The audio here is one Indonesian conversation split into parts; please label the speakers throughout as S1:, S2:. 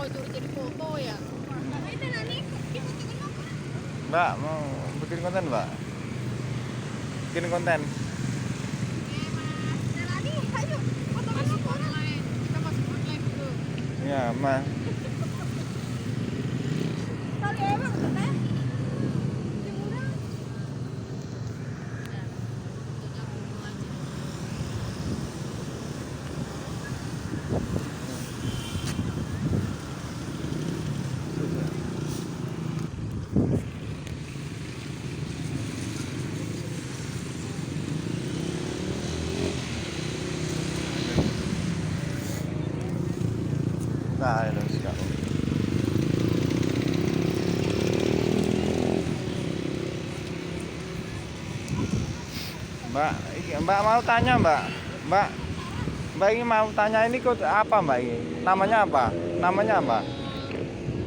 S1: Koi turun jadi foto ya. Ini nani
S2: Mbak, mau bikin konten, Mbak? Bikin konten.
S1: Nani, ayo foto masuk online. Kita masuk online dulu.
S2: Ya, Mas.
S1: Kali emang bener. Jemuran.
S2: Nah, itu sekarang. Mbak mau tanya, Mbak. Mbak ini mau tanya ini kok apa, Mbak ini? Namanya apa? Namanya apa?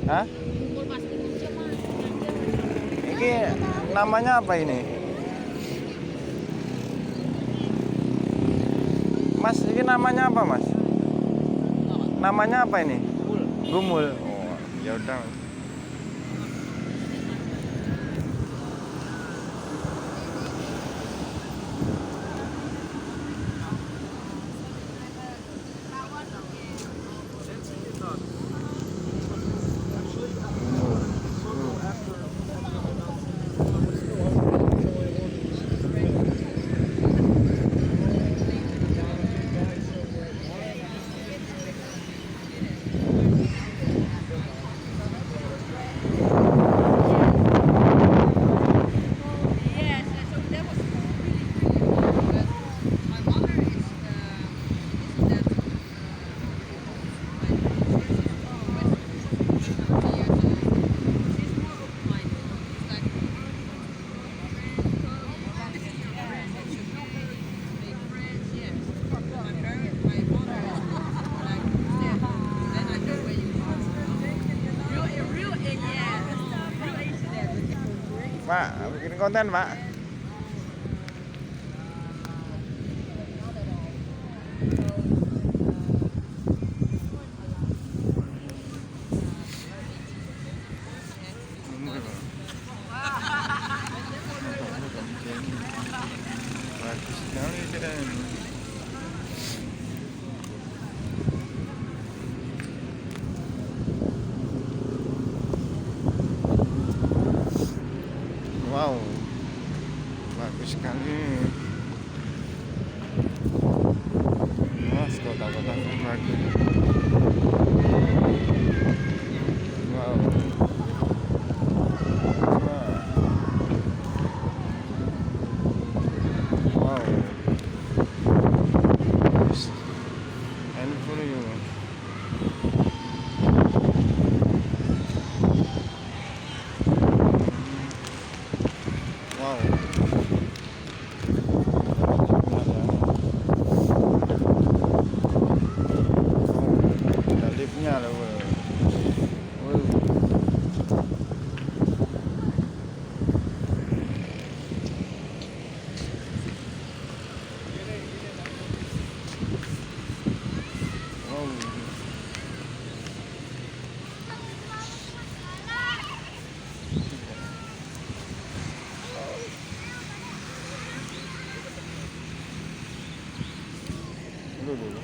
S2: Hah?
S1: Kumpul Mas aja Mas.
S2: Ini namanya apa ini? Mas, ini namanya apa, Mas? Namanya apa ini? Gumul. Oh, ya udah.
S1: Yes, so that was but my mother is that she's more open-minded. It's like make friends, yes. My parents, my mother is more like then I go where you are. Real yeah. Real Asian dad.
S2: Pak, bikin konten, Pak. Bagus sekali tidak ini. Wow, bagus sekali. Mas, kota-kota bagus. Wow. Wow. And for you. Wow. Ada liftnya loh. Wow. Dulu.